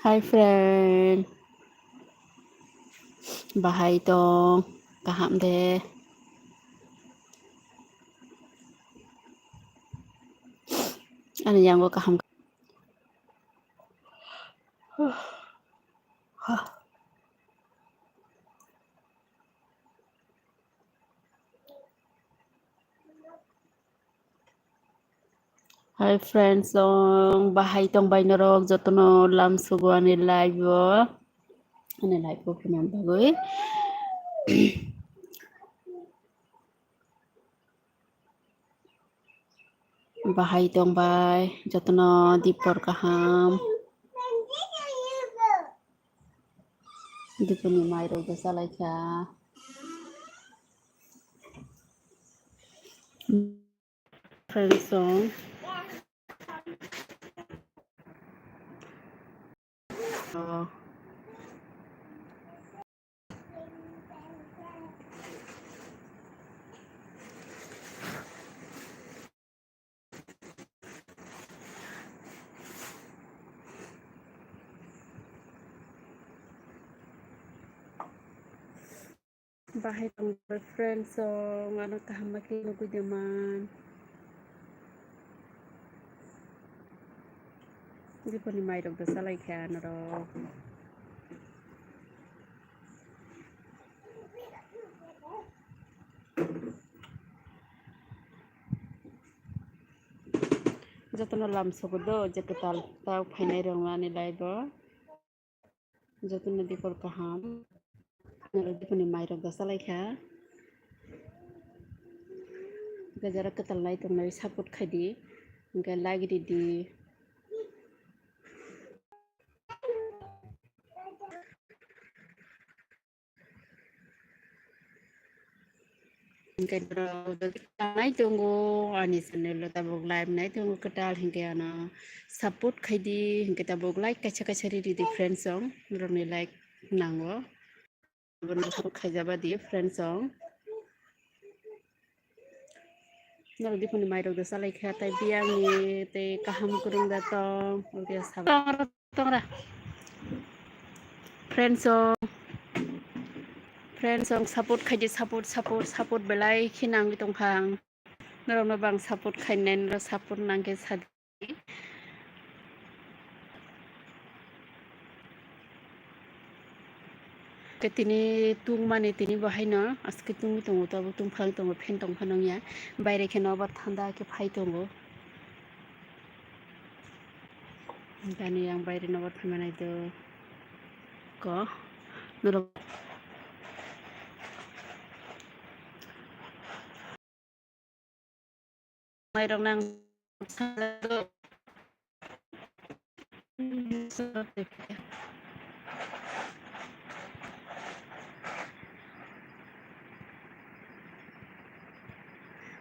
Hi friend, bahay tong kaham de. Ano yang ko kaham. Hi friends, tong bahay tong bay narok jotono lam sugo ani live bo. Ani live ko pinam bagoy. Bahay tong bay jotono dipor kaham. Diponi mai ro ga salai ka. Friends song. Bahay tong friends song ano kaham makin ko diman. Diponi mai ro ga salai ka naro. Jotono lam sugo do jeketal tau phainai rong ani live bo. Jotono dipor kaham. Naro diponi mai ro ga salai ka. Gajara ketal nai tong nai support khadi. Ga lagiri di nai tunggu ani channel lo tabuk live nai tunggu ketal hingke ana support khadi hingke tabuk like kaisa kaisa ri di friend song roni like nango bono support khaijaba di friend song nalo diponi mai rok salai kha tai biang ni te kaham kurung da tong dia sabar tongra friend song support khaji support belai khinang bi tong phang naro na bang support khainen ro support nangke sadi ke tini tung mane tini bahai na aske tung tongo to tung phang tongo phen tong phanong ya baire ke no ba thanda ke phai tongo dani yang baire no ba phamanai to ko naro mai rong nang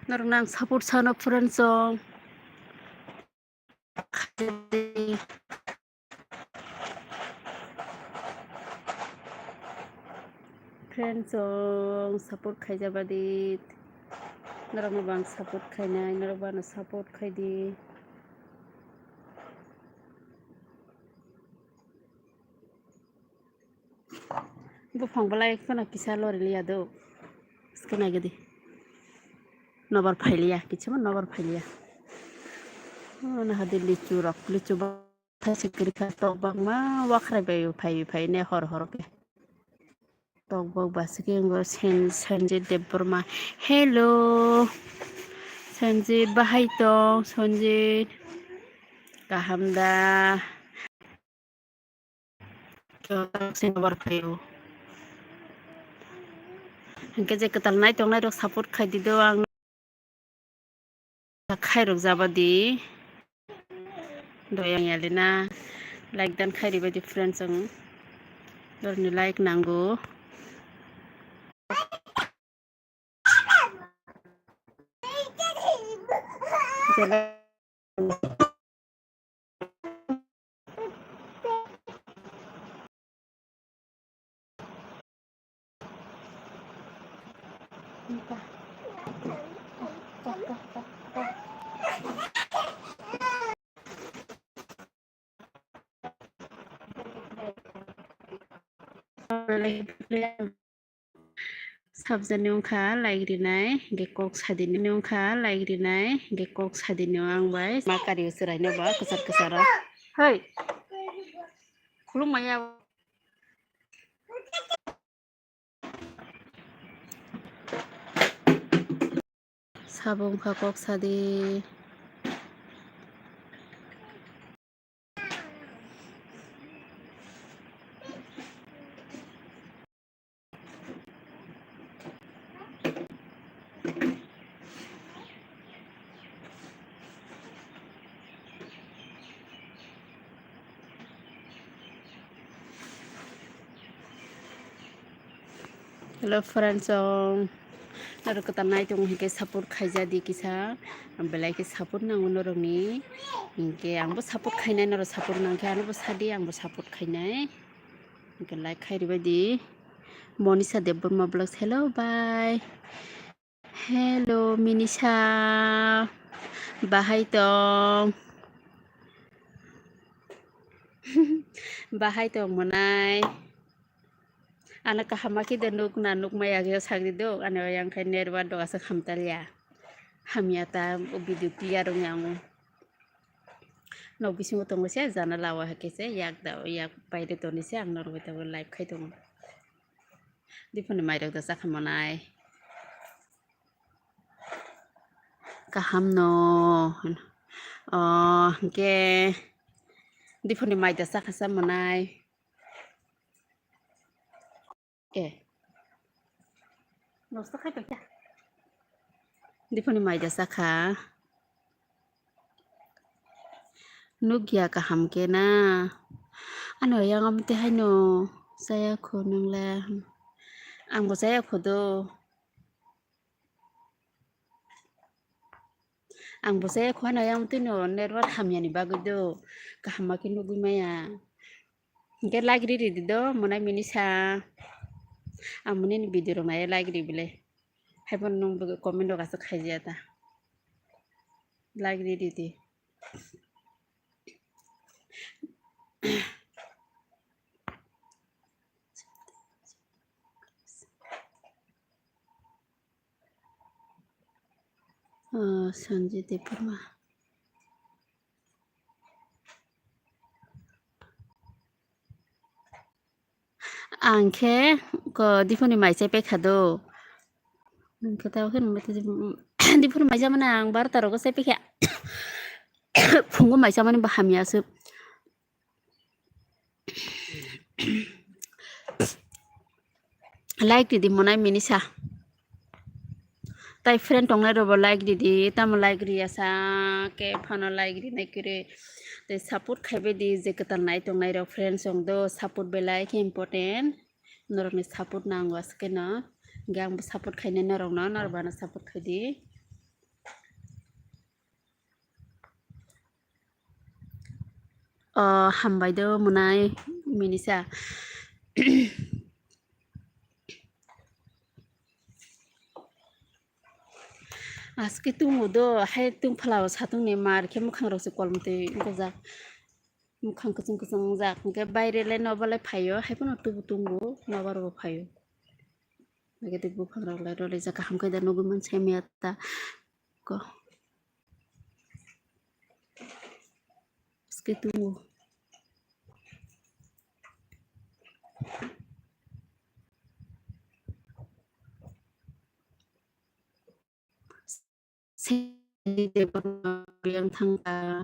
naro nang support sana friend song friend song support khaijabadi naro bang support khainai naro bana support khaidi bufang balai kana kisa lori liya do skena gedi nobar phailiya kichama nobar phailiya na hadi lichu rok lichu ba thasi kiri kha tok bang ma wakhrai bai phai ne hor hor ke tok bang basike ngo sanjit debborma hello sanjit bahai tong sanjit kahamda nobar phaio hingke je ketal nai tong nai rok support khaidi do ang khairok jabadi doyang yalina like dan khairi badi friends ang dorni like nango sabjani ungkha laikrinai ge kok sadini ungkha laikrinai ge kok sadini ang bai ma kari usurai no ba kusar kusara hei khulumaya sabo ungkha kok sadi hello friends naro kata nai tong hike support khaija di kisa belai ke support nango noroni hingke angbo support khainai naro support nangkhe anobo sadi angbo support khainai hingke like khairi badi Monisha Debburma Vlogs hello bye hello Minisha bahai tong bahai tong monai ana kahamaki de nuk na nuk maya ge sagdi do ana yang khai nerwa do asa khamtalia hamia ta video clear nyangu no bisingo tongo se jana lawa hakese yak da yak paide to ni se ang norwe ta live khai tong dipone mairok da sakhamonai kaham no ke dipone maida sakhasa monai nosto khai tong dipone maida sakha nugya kaham ke na ano yang amte haino saya kho nungla angbo saya kho do angbo saya kho na yang tino nerwa hamya ni bagudo kahama ke nugui maya ke lagri ri do monai Minisha amune ni video ro maya lagri bile haibon nung comment ro gasa khaijia ta lagri ri di Sanjay Debburma angke ko diponi mai chai pe khado angke ta hun mate diponi mai jamana ang bar taro ko chai pe kha phungo mai jamani ba hamya su like di monai Minisha tai friend tongnai robo like di tam like ri asa ke phano like ri nai kire te support khaibe di je kata nai tongnai ro friend song do support belai ke important norok ni support nango aske na gang support khainai norok na norbana support khaidi hambai do monai Minisha aske tungo do hai tung phalao satung ne mar ke mukhang rok se kolmte goja mukhang kuchung kuchung jak ke baire le nobalai phayo hai pono tubu tungo nobaro phayo age te bukhang rok le role jaka hamkai da nogu man chemia ta ko aske tungo biang thangka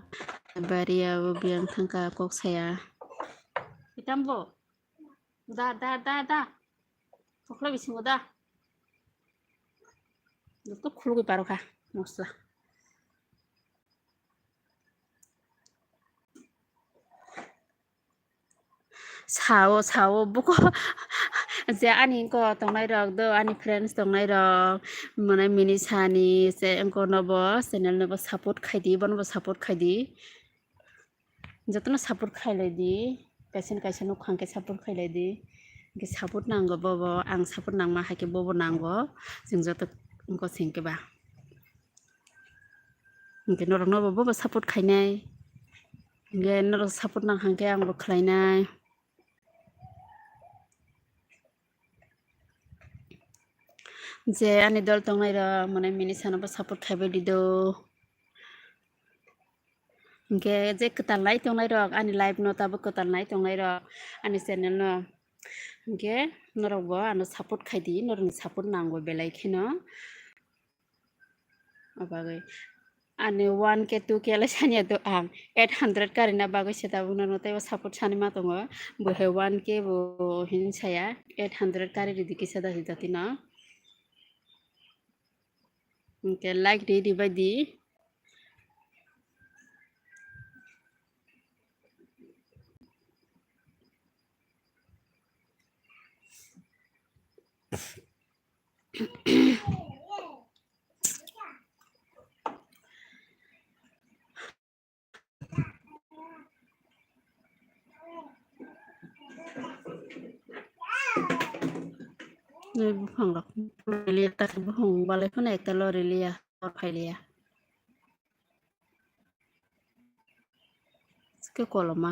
baria biang thangka kok saya itambo da kokla bisingo da to khulugui paro kha mosla sao buko je ani ko tongnai rok do ani friends tongnai rok monai Minisha ni se engko nobo channel nobo support khaidi bonobo support khaidi jotono support khailai di kaisa no khangke support khailai di ke support nango bobo ang support nangma haike bobo nango jeng joto engko singke ba engke norok nobo bobo support khainai engke norok support nang hangke angbo khlainai যে আনি দল তংনাই র মানে mini সানাবো support খাইবে দিদ Oke, je ketalai tonglai rok ani live no tabo ketalai tonglai rok ani channel no oke norok bo ano support khaidi norok support nangbo belai kheno abagai ani 1k 2k la sania do ang 800 karina bagai seta buna no tai support sani ma tongo bo he 1k bo hin saya 800 kari di kisa da hidati na oke like di bai di Nơi buphang rok relia tak buhung balai phone ekta lo relia or phailia ske koloma